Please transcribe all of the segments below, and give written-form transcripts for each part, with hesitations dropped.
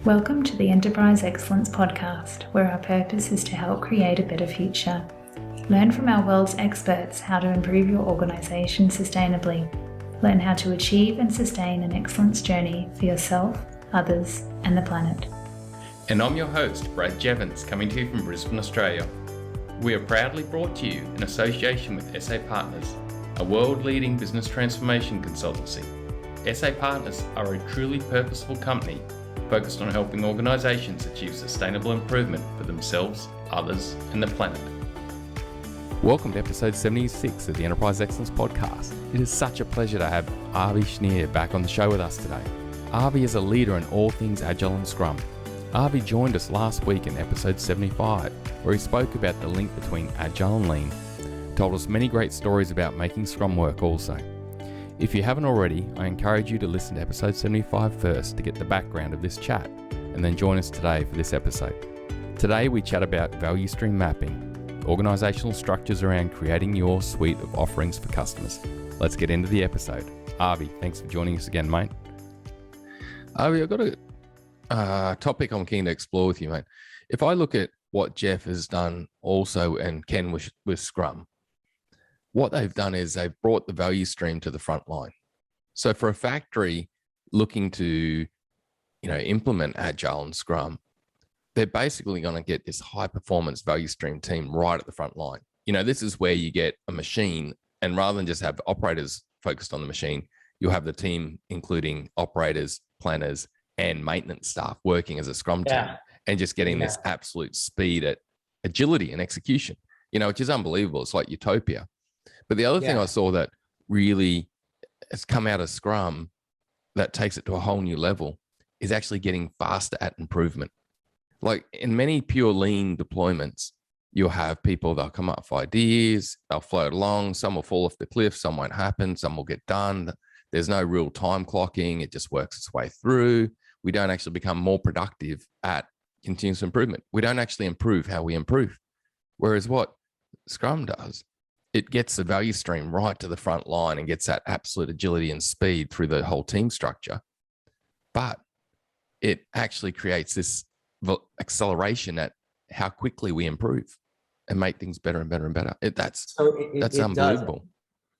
Welcome to the Enterprise Excellence Podcast, where our purpose is to help create a better future. Learn from our world's experts how to improve your organisation sustainably. Learn how to achieve and sustain an excellence journey for yourself, others, and the planet. And I'm your host, Brad Jevons, coming to you from Brisbane, Australia. We are proudly brought to you in association with SA Partners, a world-leading business transformation consultancy. SA Partners are a truly purposeful company focused on helping organisations achieve sustainable improvement for themselves, others, and the planet. Welcome to episode 76 of the Enterprise Excellence Podcast. It is such a pleasure to have Avi Schneier back on the show with us today. Avi is a leader in all things Agile and Scrum. Avi joined us last week in episode 75, where he spoke about the link between Agile and Lean, told us many great stories about making Scrum work also. If you haven't already, I encourage you to listen to episode 75 first to get the background of this chat, and then join us today for this episode. Today we chat about value stream mapping, organisational structures around creating your suite of offerings for customers. Let's get into the episode. Avi, thanks for joining us again, mate. Avi, I've got a topic I'm keen to explore with you, mate. If I look at what Jeff has done also and Ken with Scrum, what they've done is they've brought the value stream to the front line. So for a factory looking to, implement Agile and Scrum, they're basically going to get this high performance value stream team right at the front line. This is where you get a machine, and rather than just have operators focused on the machine, you'll have the team, including operators, planners, and maintenance staff working as a Scrum team and just getting this absolute speed at agility and execution, which is unbelievable. It's like utopia. But the other thing I saw that really has come out of Scrum that takes it to a whole new level is actually getting faster at improvement. Like in many pure lean deployments, you'll have people, they'll come up with ideas, they'll float along, some will fall off the cliff, some won't happen, some will get done. There's no real time clocking. It just works its way through. We don't actually become more productive at continuous improvement. We don't actually improve how we improve. Whereas what Scrum does, it gets the value stream right to the front line and gets that absolute agility and speed through the whole team structure. But it actually creates this acceleration at how quickly we improve and make things better and better and better. That's unbelievable.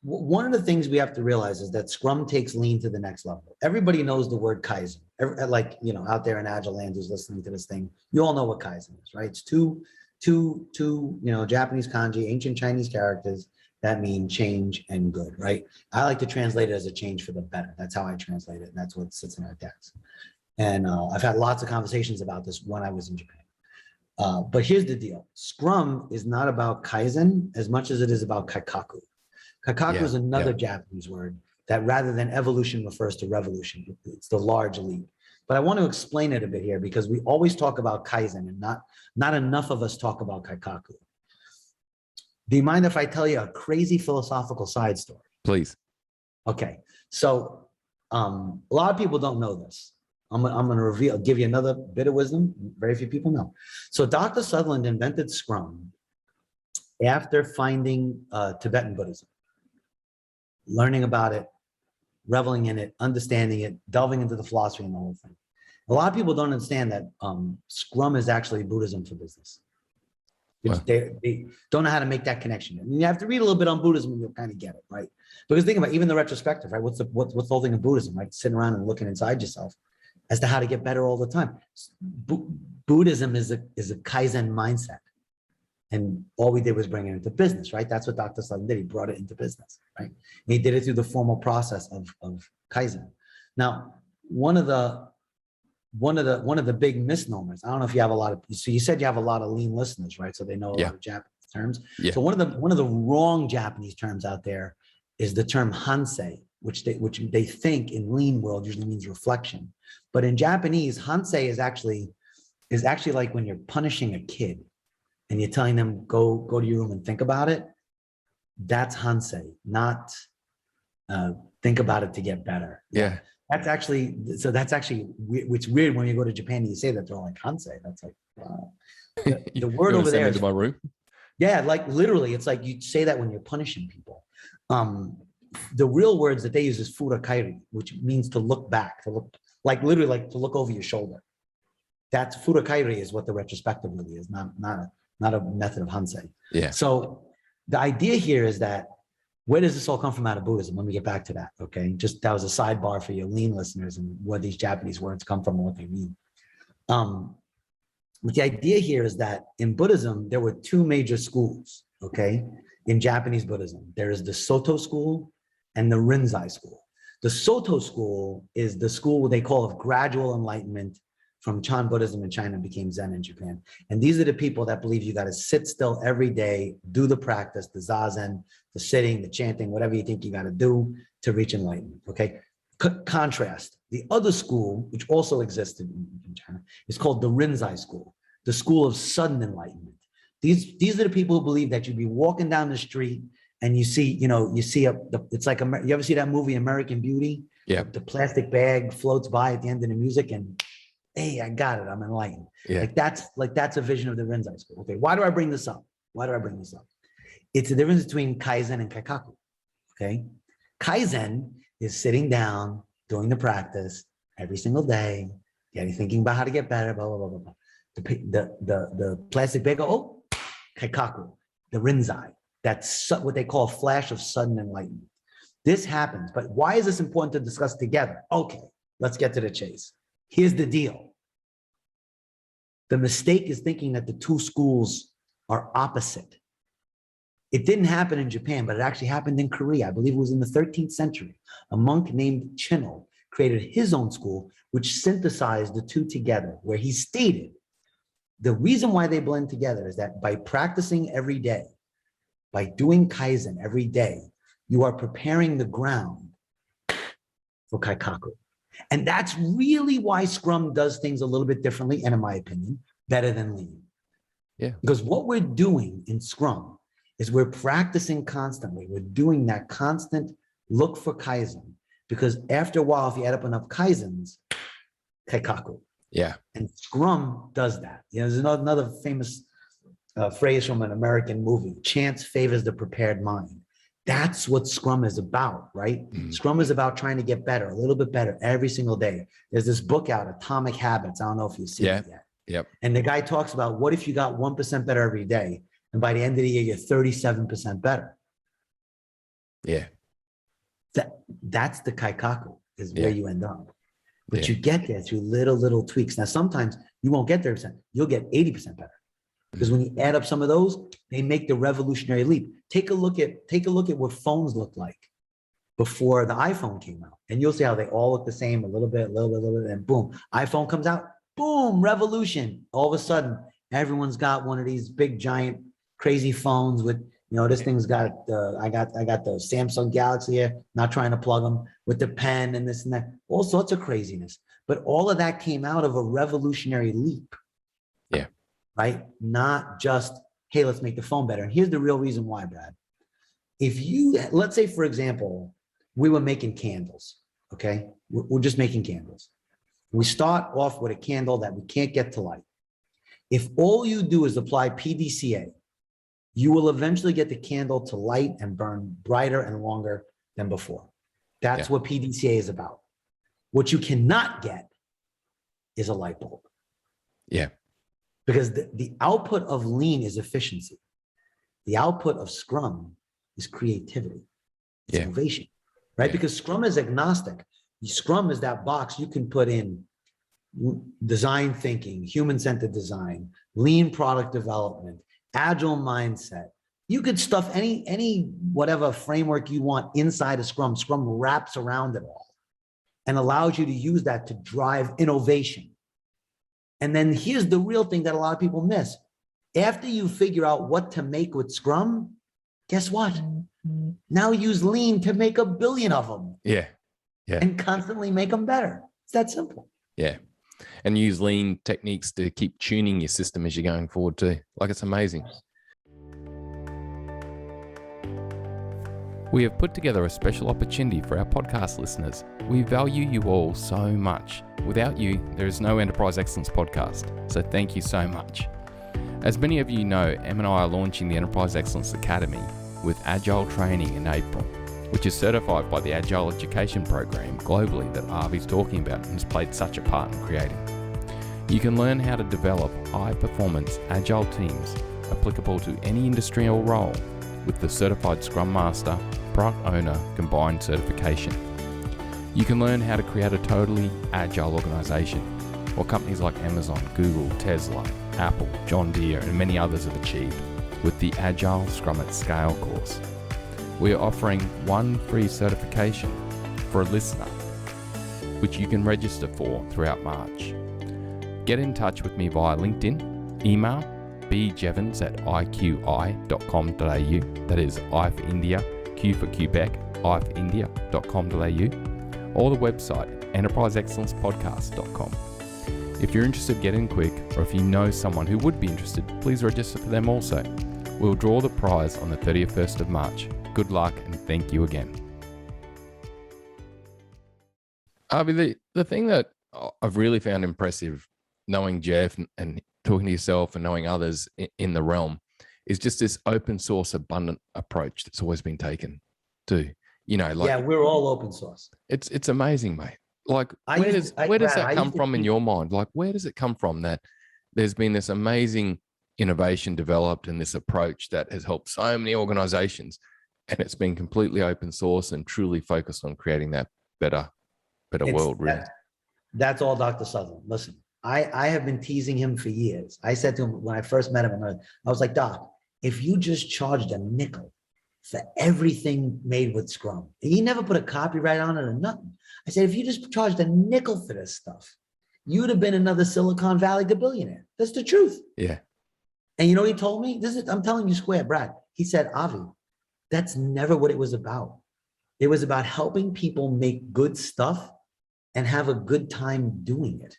One of the things we have to realize is that Scrum takes lean to the next level. Everybody knows the word kaizen. Out there in Agile land who's listening to this thing, you all know what kaizen is, right? It's two Japanese kanji, ancient Chinese characters that mean change and good, right? I like to translate it as a change for the better. That's how I translate it. And that's what sits in our decks. And I've had lots of conversations about this when I was in Japan. But here's the deal. Scrum is not about kaizen as much as it is about kaikaku. Kaikaku is another Japanese word that rather than evolution refers to revolution. It's the large leap. But I want to explain it a bit here because we always talk about kaizen and not enough of us talk about kaikaku. Do you mind if I tell you a crazy philosophical side story? Please. Okay. So a lot of people don't know this. I'm going to give you another bit of wisdom. Very few people know. So Dr. Sutherland invented Scrum after finding Tibetan Buddhism, learning about it, reveling in it, understanding it, delving into the philosophy and the whole thing. A lot of people don't understand that Scrum is actually Buddhism for business. They don't know how to make that connection. I mean, you have to read a little bit on Buddhism and you'll kind of get it, right? Because think about it, even the retrospective, right? What's the whole thing of Buddhism, right? Sitting around and looking inside yourself as to how to get better all the time. Buddhism is a kaizen mindset. And all we did was bring it into business, right? That's what Dr. Sutherland did. He brought it into business, right? And he did it through the formal process of kaizen. Now, one of the big misnomers. I don't know if you have a lot of. So you said you have a lot of lean listeners, right? So they know a lot of Japanese terms. Yeah. So one of the wrong Japanese terms out there is the term hansei, which they think in lean world usually means reflection, but in Japanese, hansei is actually like when you're punishing a kid. And you're telling them, go to your room and think about it. That's hansei, not think about it to get better. Yeah. That's actually, it's weird when you go to Japan and you say that, they're all like hansei. That's like, wow. The word over there is, my room. Yeah, like literally, it's like you say that when you're punishing people. The real words that they use is furakairi, which means to look back, to look like literally like to look over your shoulder. That's furakairi is what the retrospective really is, not a method of hansei. Yeah. So the idea here is that, where does this all come from out of Buddhism? Let me get back to that, okay? Just that was a sidebar for your lean listeners and where these Japanese words come from and what they mean. But the idea here is that in Buddhism, there were two major schools, okay? In Japanese Buddhism, there is the Soto school and the Rinzai school. The Soto school is the school they call of gradual enlightenment. From Chan Buddhism in China became Zen in Japan. And these are the people that believe you got to sit still every day, do the practice, the zazen, the sitting, the chanting, whatever you think you got to do to reach enlightenment, okay? Contrast, the other school, which also existed in China, is called the Rinzai school, the school of sudden enlightenment. These are the people who believe that you'd be walking down the street and you see, it's like, you ever see that movie, American Beauty? Yeah. The plastic bag floats by at the end of the music and, hey, I got it, I'm enlightened. Yeah. That's a vision of the Rinzai school. Okay, why do I bring this up? It's the difference between kaizen and kaikaku, okay? Kaizen is sitting down, doing the practice every single day, thinking about how to get better, blah, blah, blah, blah, blah. The plastic bag, kaikaku, the Rinzai. That's what they call a flash of sudden enlightenment. This happens, but why is this important to discuss together? Okay, let's get to the chase. Here's the deal. The mistake is thinking that the two schools are opposite. It didn't happen in Japan, but it actually happened in Korea. I believe it was in the 13th century. A monk named Chinno created his own school, which synthesized the two together, where he stated the reason why they blend together is that by practicing every day, by doing kaizen every day, you are preparing the ground for kaikaku. And that's really why Scrum does things a little bit differently, and in my opinion, better than Lean. Yeah. Because what we're doing in Scrum is we're practicing constantly. We're doing that constant look for Kaizen. Because after a while, if you add up enough Kaizens, kaikaku. Yeah. And Scrum does that. There's another famous phrase from an American movie, chance favors the prepared mind. That's what Scrum is about, right? Mm. Scrum is about trying to get better, a little bit better every single day. There's this book out, Atomic Habits. I don't know if you've seen it yet. Yep. And the guy talks about what if you got 1% better every day, and by the end of the year, you're 37% better. Yeah. That's the kaikaku, is where you end up. But Yeah. you get there through little tweaks. Now, sometimes you won't get 30%. You'll get 80% better. Because when you add up some of those, they make the revolutionary leap. Take a look at what phones looked like before the iPhone came out. And you'll see how they all look the same, a little bit, and boom, iPhone comes out, boom, revolution. All of a sudden, everyone's got one of these big, giant, crazy phones with, this thing's got, I got the Samsung Galaxy here, not trying to plug them, with the pen and this and that, all sorts of craziness. But all of that came out of a revolutionary leap. Yeah. Right? Not just, hey, let's make the phone better. And here's the real reason why, Brad. Let's say, for example, we were making candles, okay? We're just making candles. We start off with a candle that we can't get to light. If all you do is apply PDCA, you will eventually get the candle to light and burn brighter and longer than before. That's what PDCA is about. What you cannot get is a light bulb. Yeah. Because the output of Lean is efficiency. The output of Scrum is creativity. It's innovation, right? Yeah. Because Scrum is agnostic. Scrum is that box you can put in design thinking, human-centered design, lean product development, agile mindset. You could stuff any whatever framework you want inside of Scrum. Scrum wraps around it all and allows you to use that to drive innovation. And then here's the real thing that a lot of people miss. After you figure out what to make with Scrum, guess what? Now use Lean to make 1 billion of them. Yeah. Yeah. And constantly make them better. It's that simple. Yeah. And use lean techniques to keep tuning your system as you're going forward too. Like, it's amazing. We have put together a special opportunity for our podcast listeners. We value you all so much. Without you, there is no Enterprise Excellence podcast. So thank you so much. As many of you know, Em and I are launching the Enterprise Excellence Academy with Agile training in April, which is certified by the Agile Education Program globally that Avi's talking about and has played such a part in creating. You can learn how to develop high-performance Agile teams applicable to any industry or role with the Certified Scrum Master, Product Owner Combined Certification. You can learn how to create a totally Agile organization, what companies like Amazon, Google, Tesla, Apple, John Deere, and many others have achieved with the Agile Scrum at Scale course. We are offering one free certification for a listener, which you can register for throughout March. Get in touch with me via LinkedIn, email bjevons@iqi.com.au, that is I for India, Q for Quebec, I for India.com.au, or the website enterpriseexcellencepodcast.com. If you're interested, get in quick, or if you know someone who would be interested, please register for them also. We'll draw the prize on the 31st of March. Good luck and thank you again. Avi, the thing that I've really found impressive, knowing Jeff and talking to yourself and knowing others in the realm, is just this open source abundant approach that's always been taken to, we're all open source. It's amazing, mate. Like, where does that come from in your mind? Like, where does it come from that there's been this amazing innovation developed and this approach that has helped so many organizations, and it's been completely open source and truly focused on creating that better world, really? That's all Dr. Sutherland. Listen, I have been teasing him for years. I said to him when I first met him, I was like, Doc, if you just charged a nickel for everything made with Scrum, he never put a copyright on it or nothing. I said, if you just charged a nickel for this stuff, you'd have been another Silicon Valley billionaire. That's the truth. Yeah. And you know what he told me? I'm telling you square, Brad. He said, Avi, that's never what it was about. It was about helping people make good stuff and have a good time doing it.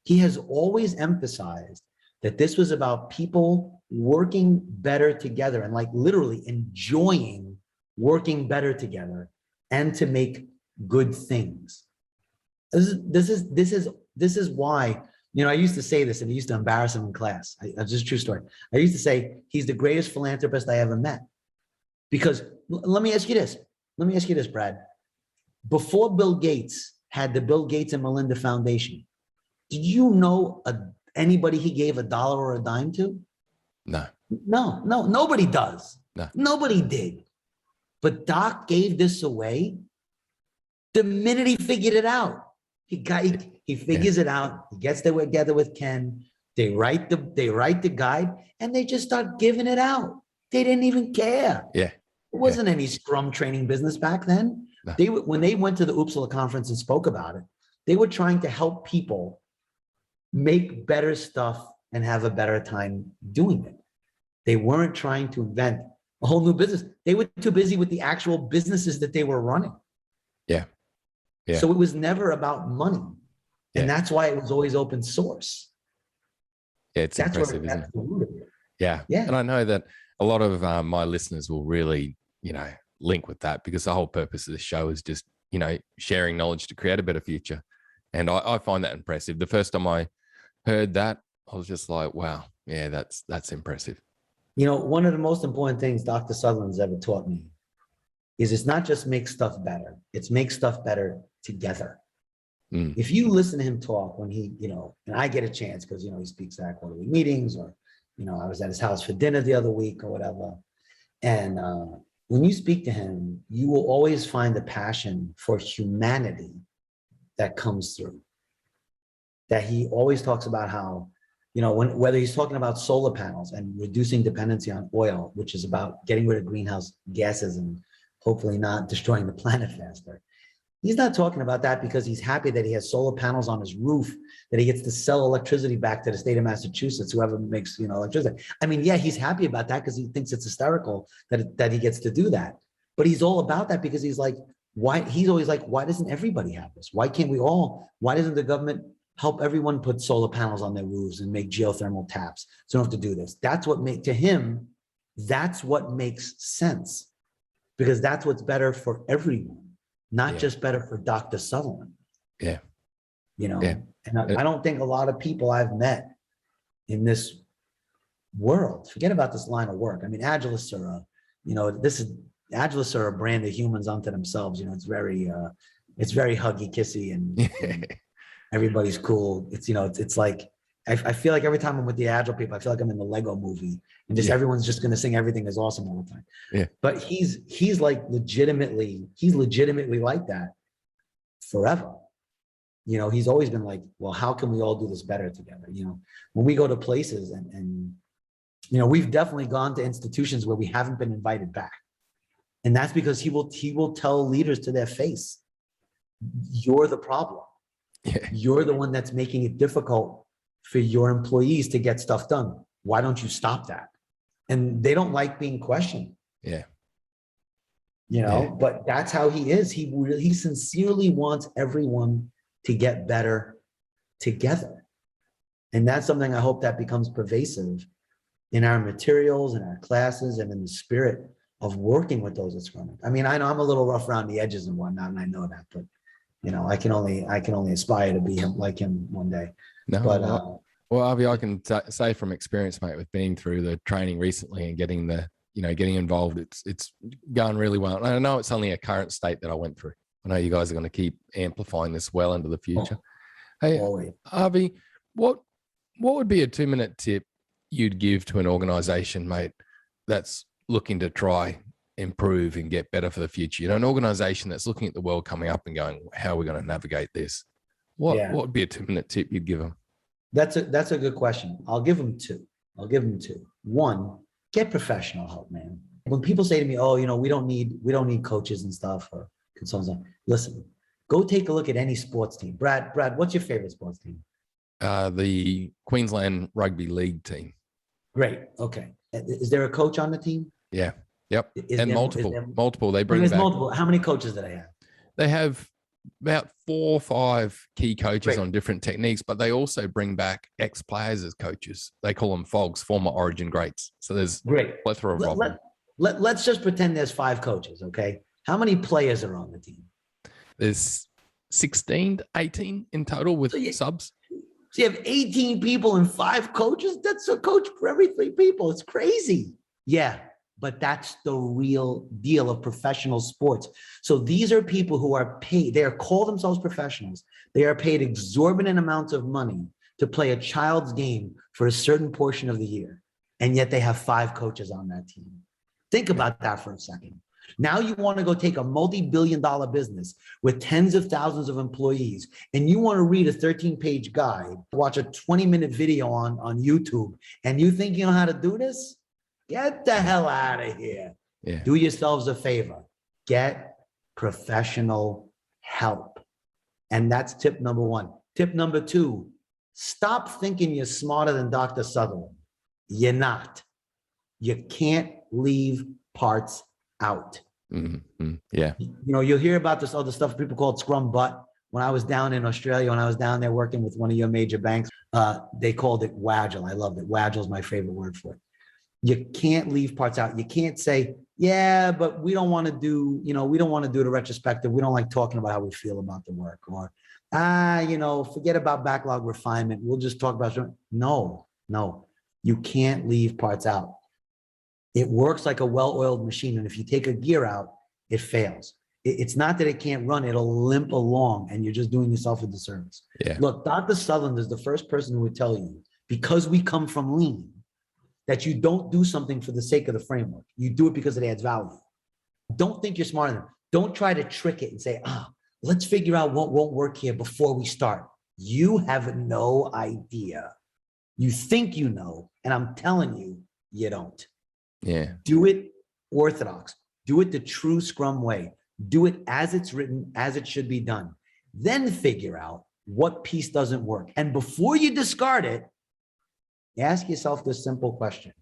He has always emphasized that this was about people working better together and like literally enjoying working better together and to make good things. This is why, I used to say this and I used to embarrass him in class. It's just a true story. I used to say, he's the greatest philanthropist I ever met. Because let me ask you this, Brad. Before Bill Gates had the Bill Gates and Melinda Foundation, did you know anybody he gave $1 or a dime to? No, nobody does. No. Nobody did. But Doc gave this away the minute he figured it out. He figures it out. He gets together with Ken. They write the guide and they just start giving it out. They didn't even care. Yeah. It wasn't any Scrum training business back then. No. When they went to the Uppsala conference and spoke about it, they were trying to help people make better stuff and have a better time doing it. They weren't trying to invent a whole new business. They were too busy with the actual businesses that they were running. Yeah. Yeah. So it was never about money. Yeah. And that's why it was always open source. Yeah, it's impressive, isn't it? The root of it. Yeah. Yeah. And I know that a lot of my listeners will really, link with that, because the whole purpose of the show is just, sharing knowledge to create a better future. And I find that impressive. The first time I heard that, I was just like, wow, yeah, that's impressive. One of the most important things Dr. Sutherland's ever taught me is it's not just make stuff better, it's make stuff better together. If you listen to him talk when he, and I get a chance because, he speaks at quarterly meetings, or, I was at his house for dinner the other week or whatever. And when you speak to him, you will always find the passion for humanity that comes through. That he always talks about how, whether he's talking about solar panels and reducing dependency on oil, which is about getting rid of greenhouse gases and hopefully not destroying the planet faster. He's not talking about that because he's happy that he has solar panels on his roof, that he gets to sell electricity back to the state of Massachusetts, whoever makes, electricity. I mean, yeah, he's happy about that because he thinks it's hysterical that he gets to do that. But he's all about that because he's like, he's always like, why doesn't everybody have this? Why doesn't the government help everyone put solar panels on their roofs and make geothermal taps so you don't have to do this? That's what to him, that's what makes sense, because that's what's better for everyone. Not just better for Dr. Sutherland. Yeah. And I don't think a lot of people I've met in this world, forget about this line of work. I mean, Agilists are, Agilists are a brand of humans unto themselves. It's very huggy kissy and everybody's cool. It's like I feel like every time I'm with the Agile people, I feel like I'm in the Lego movie and just everyone's just going to sing everything is awesome all the time. Yeah. But he's like legitimately like that forever. You know, he's always been like, well, how can we all do this better together? You know, when we go to places and you know, we've definitely gone to institutions where we haven't been invited back. And that's because he will tell leaders to their face, you're the problem. Yeah. You're the one that's making it difficult for your employees to get stuff done. Why don't you stop that? And they don't like being questioned. Yeah. You know, but that's how he is. He sincerely wants everyone to get better together. And that's something I hope that becomes pervasive in our materials, in our classes, and in the spirit of working with those at Scrum. I mean, I know I'm a little rough around the edges and whatnot, and I know that, but you know, I can only aspire to be like him one day. No, but well, Avi, I can say from experience, mate, with being through the training recently and getting involved, it's going really well. And I know it's only a current state that I went through. I know you guys are going to keep amplifying this well into the future. Hey, Avi, what would be a 2-minute tip you'd give to an organization, mate, that's looking to try improve and get better for the future? You know, an organization that's looking at the world coming up and going, how are we going to navigate this? What would be a 2-minute tip you'd give them? That's a good question. I'll give them two. One, get professional help, man. When people say to me, oh, you know, we don't need coaches and stuff or consultants. Listen, go take a look at any sports team. Brad, what's your favorite sports team? The Queensland Rugby League team. Great. Okay. Is there a coach on the team? Yeah. Yep. Multiple. They bring back multiple. How many coaches do they have? They have about 4 or 5 key coaches on different techniques, but they also bring back ex-players as coaches. They call them FOGs, former Origin greats. So there's a plethora of them. Let's just pretend there's 5 coaches, okay? How many players are on the team? There's 16 to 18 in total with subs. So you have 18 people and 5 coaches? That's a coach for every 3 people. It's crazy. Yeah, but that's the real deal of professional sports. So these are people who are paid. They call themselves professionals. They are paid exorbitant amounts of money to play a child's game for a certain portion of the year. And yet they have 5 coaches on that team. Think about that for a second. Now you want to go take a multi-billion-dollar business with tens of thousands of employees, and you want to read a 13-page guide, watch a 20-minute video on YouTube, and you think you know how to do this? Get the hell out of here. Yeah. Do yourselves a favor. Get professional help. And that's tip number 1. Tip number 2, stop thinking you're smarter than Dr. Sutherland. You're not. You can't leave parts out. Mm-hmm. Yeah. You know, you'll hear about this other stuff people call it Scrum butt. When I was down in Australia, when I was down there working with one of your major banks, they called it Wagile. I loved it. Wagile is my favorite word for it. You can't leave parts out. You can't say, yeah, but we don't want to do the retrospective. We don't like talking about how we feel about the work, or, forget about backlog refinement. We'll just talk about it. No, you can't leave parts out. It works like a well-oiled machine. And if you take a gear out, it fails. It's not that it can't run, it'll limp along and you're just doing yourself a disservice. Yeah. Look, Dr. Sutherland is the first person who would tell you, because we come from lean, that you don't do something for the sake of the framework. You do it because it adds value. Don't think you're smarter than them. Don't try to trick it and say, let's figure out what won't work here before we start. You have no idea. You think you know, and I'm telling you, you don't. Yeah. Do it orthodox. Do it the true Scrum way. Do it as it's written, as it should be done. Then figure out what piece doesn't work. And before you discard it, ask yourself this simple question.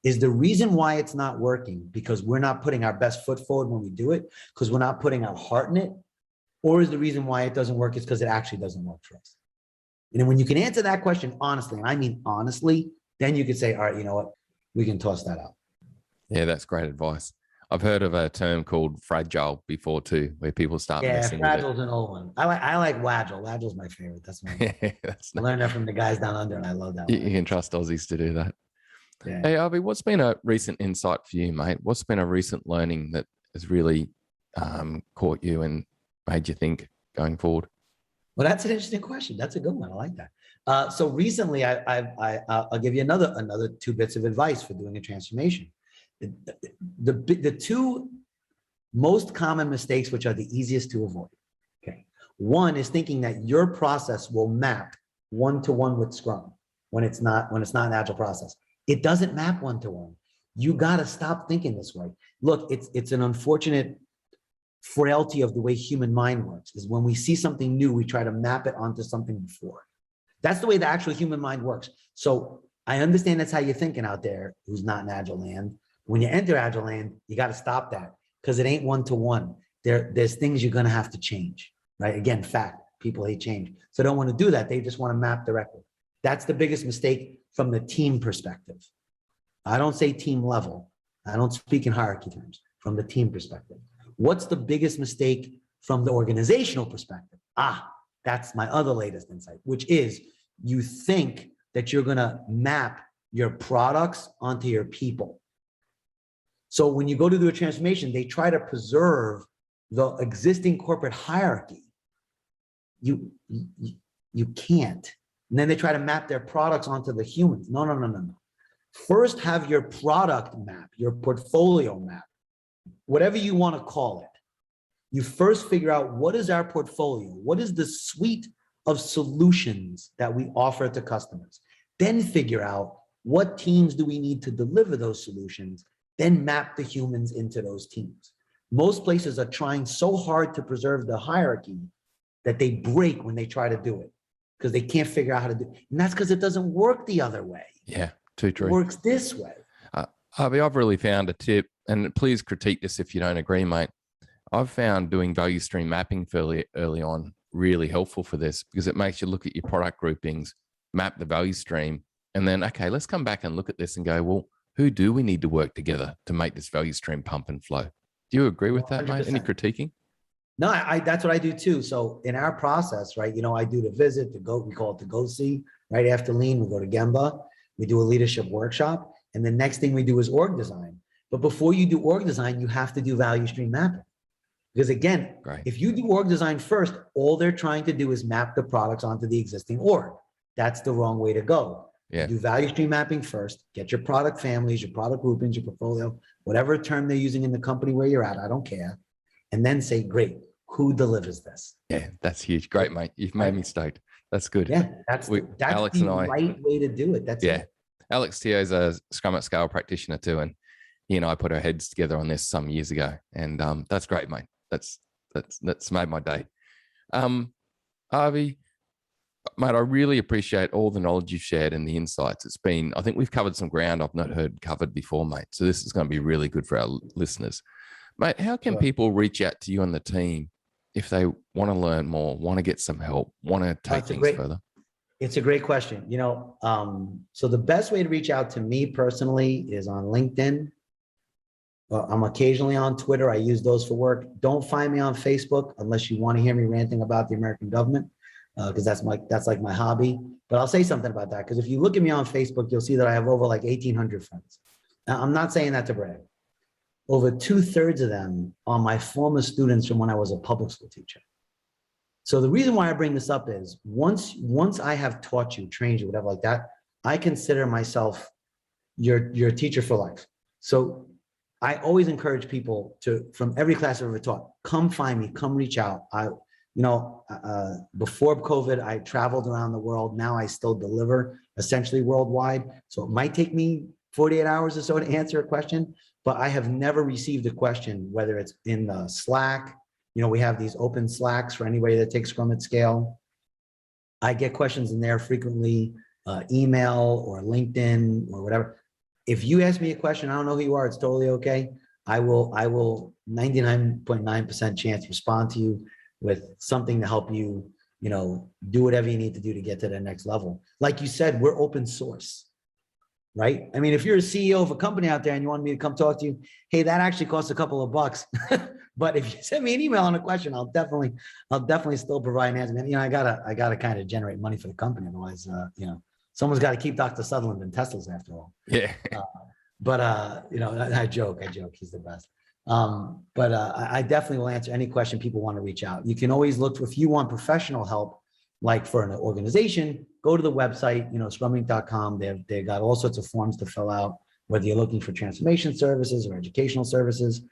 Is the reason why it's not working because we're not putting our best foot forward when we do it, because we're not putting our heart in it? Or is the reason why it doesn't work is because it actually doesn't work for us? And when you can answer that question honestly, and I mean honestly, then you can say, all right, you know what? We can toss that out. Yeah, that's great advice. I've heard of a term called fragile before too, where people start messing with it. Fragile's an old one. I like Wagile. Wagile's my favorite. That's my I learned that from the guys down under, and I love that one. You can trust Aussies to do that. Yeah. Hey, Avi, what's been a recent insight for you, mate? What's been a recent learning that has really caught you and made you think going forward? Well, that's an interesting question. That's a good one. I like that. So recently, I'll give you another 2 bits of advice for doing a transformation. The 2 most common mistakes, which are the easiest to avoid. Okay, one is thinking that your process will map one-to-one with Scrum when it's not an agile process. It doesn't map one-to-one. You got to stop thinking this way. Look, it's an unfortunate frailty of the way human mind works, is when we see something new, we try to map it onto something before. That's the way the actual human mind works. So I understand that's how you're thinking out there, who's not in Agile land. When you enter Agile land, you got to stop that, because it ain't one-to-one. There's things you're going to have to change, right? Again, fact, people hate change. So they don't want to do that. They just want to map directly. That's the biggest mistake from the team perspective. I don't say team level. I don't speak in hierarchy terms. From the team perspective. What's the biggest mistake from the organizational perspective? That's my other latest insight, which is you think that you're going to map your products onto your people. So when you go to do a transformation, they try to preserve the existing corporate hierarchy. You can't. And then they try to map their products onto the humans. No. First, have your product map, your portfolio map, whatever you want to call it. You first figure out, what is our portfolio? What is the suite of solutions that we offer to customers? Then figure out, what teams do we need to deliver those solutions? Then map the humans into those teams. Most places are trying so hard to preserve the hierarchy that they break when they try to do it, because they can't figure out how to do it. And that's because it doesn't work the other way. Yeah, too true. It works this way. Avi, I've really found a tip, and please critique this if you don't agree, mate. I've found doing value stream mapping fairly early on really helpful for this, because it makes you look at your product groupings, map the value stream, and then, okay, let's come back and look at this and go, well, who do we need to work together to make this value stream pump and flow? Do you agree with that, 100%. Mate? Any critiquing? No, that's what I do too. So in our process, right, I do the visit, we call it the go see. Right after lean, we go to Gemba, we do a leadership workshop, and the next thing we do is org design. But before you do org design, you have to do value stream mapping. Because again, if you do org design first, all they're trying to do is map the products onto the existing org. That's the wrong way to go. Yeah. Do value stream mapping first, get your product families, your product groupings, your portfolio, whatever term they're using in the company where you're at, I don't care. And then say, great, who delivers this? Yeah, that's huge. Great, mate. You've made me stoked. That's good. Yeah, that's Alex the right way to do it. That's it. Alex Tio's a Scrum at Scale practitioner too, and he and I put our heads together on this some years ago, and that's great, mate. That's made my day. Avi, mate, I really appreciate all the knowledge you've shared and the insights. I think we've covered some ground I've not heard covered before, mate. So this is going to be really good for our listeners. Mate, how can people reach out to you and the team if they want to learn more, want to get some help, want to take things further? It's a great question. So the best way to reach out to me personally is on LinkedIn. I'm occasionally on Twitter. I use those for work. Don't find me on Facebook unless you want to hear me ranting about the American government, because that's like my hobby. But I'll say something about that, because if you look at me on Facebook, you'll see that I have over like 1,800 friends. Now, I'm not saying that to brag. Over 2/3 of them are my former students from when I was a public school teacher. So the reason why I bring this up is once I have taught you, trained you, whatever like that, I consider myself your teacher for life. So I always encourage people from every class I've ever taught, come find me, come reach out. Before COVID, I traveled around the world. Now I still deliver essentially worldwide. So it might take me 48 hours or so to answer a question, but I have never received a question, whether it's in the Slack. We have these open Slacks for anybody that takes Scrum at Scale. I get questions in there frequently, email or LinkedIn or whatever. If you ask me a question, I don't know who you are, it's totally okay. I will 99.9% chance respond to you with something to help you, do whatever you need to do to get to the next level. Like you said, we're open source, right? I mean, if you're a CEO of a company out there and you want me to come talk to you, hey, that actually costs a couple of bucks. But if you send me an email on a question, I'll definitely still provide an answer. I gotta kind of generate money for the company. Otherwise, someone's got to keep Dr. Sutherland and Teslas after all. Yeah. I joke. He's the best. I definitely will answer any question people want to reach out. You can always look if you want professional help, like for an organization, go to the website, scrumming.com. They've got all sorts of forms to fill out, whether you're looking for transformation services or educational services.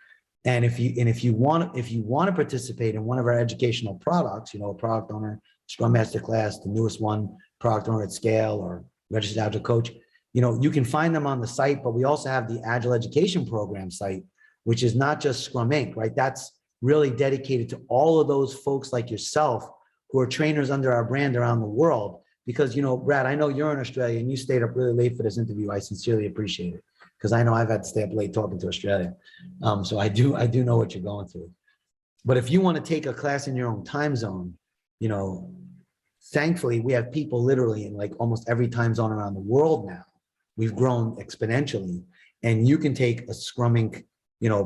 And if you want to participate in one of our educational products, a product owner, Scrum Master class, the newest one, product owner at scale or registered Agile coach, you can find them on the site, but we also have the Agile Education Program site, which is not just Scrum Inc., right? That's really dedicated to all of those folks like yourself who are trainers under our brand around the world. Because, Brad, I know you're in Australia and you stayed up really late for this interview. I sincerely appreciate it, because I know I've had to stay up late talking to Australia. So I do know what you're going through. But if you want to take a class in your own time zone, thankfully we have people literally in like almost every time zone around the world now. We've grown exponentially, and you can take a Scrum Inc.,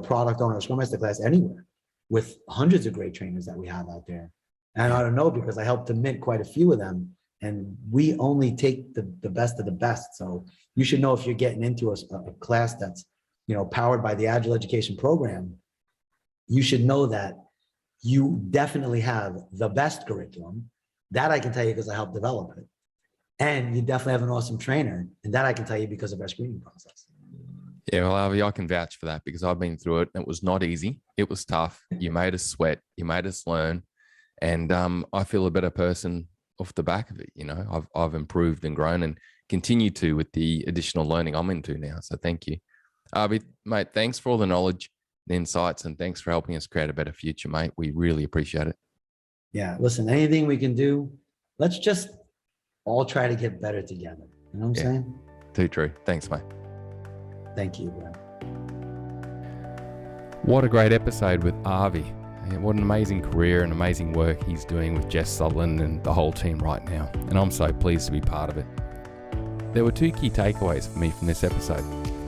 product owner, Scrum Master class anywhere with hundreds of great trainers that we have out there. And I don't know, because I helped to mint quite a few of them, and we only take the best of the best. So you should know, if you're getting into a class that's, powered by the Agile Education Program, you should know that you definitely have the best curriculum. That I can tell you because I helped develop it. And you definitely have an awesome trainer. And that I can tell you because of our screening process. Yeah, well, Avi, I can vouch for that because I've been through it. It was not easy. It was tough. You made us sweat. You made us learn. And I feel a better person off the back of it. I've improved and grown and continue to with the additional learning I'm into now. So thank you. Avi, mate, thanks for all the knowledge, the insights, and thanks for helping us create a better future, mate. We really appreciate it. Yeah, listen, anything we can do, let's just all try to get better together. You know what I'm saying? Too true. Thanks, mate. Thank you, Brad. What a great episode with Avi. And what an amazing career and amazing work he's doing with Jess Sutherland and the whole team right now. And I'm so pleased to be part of it. There were two key takeaways for me from this episode.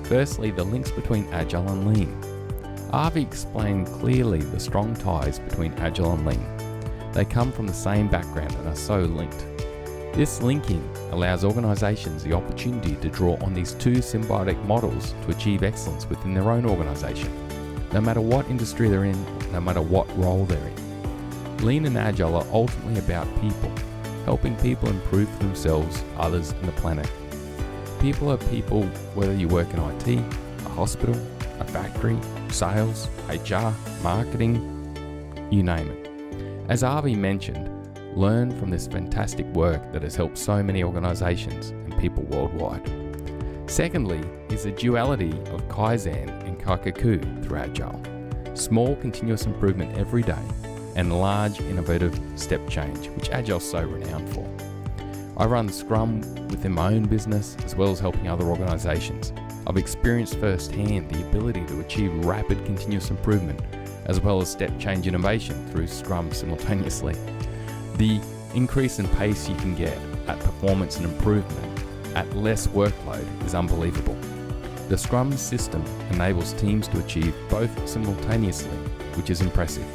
Firstly, the links between Agile and Lean. Avi explained clearly the strong ties between Agile and Lean. They come from the same background and are so linked. This linking allows organisations the opportunity to draw on these two symbiotic models to achieve excellence within their own organisation, no matter what industry they're in, no matter what role they're in. Lean and Agile are ultimately about people, helping people improve for themselves, others, and the planet. People are people whether you work in IT, a hospital, a factory, sales, HR, marketing, you name it. As Avi mentioned, learn from this fantastic work that has helped so many organisations and people worldwide. Secondly is the duality of kaizen and kaikaku through Agile. Small continuous improvement every day and large innovative step change, which Agile's so renowned for. I run Scrum within my own business as well as helping other organisations. I've experienced firsthand the ability to achieve rapid continuous improvement as well as step change innovation through Scrum simultaneously. The increase in pace you can get at performance and improvement at less workload is unbelievable. The Scrum system enables teams to achieve both simultaneously, which is impressive.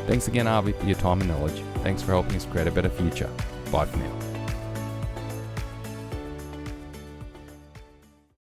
Thanks again, Avi, for your time and knowledge. Thanks for helping us create a better future. Bye for now.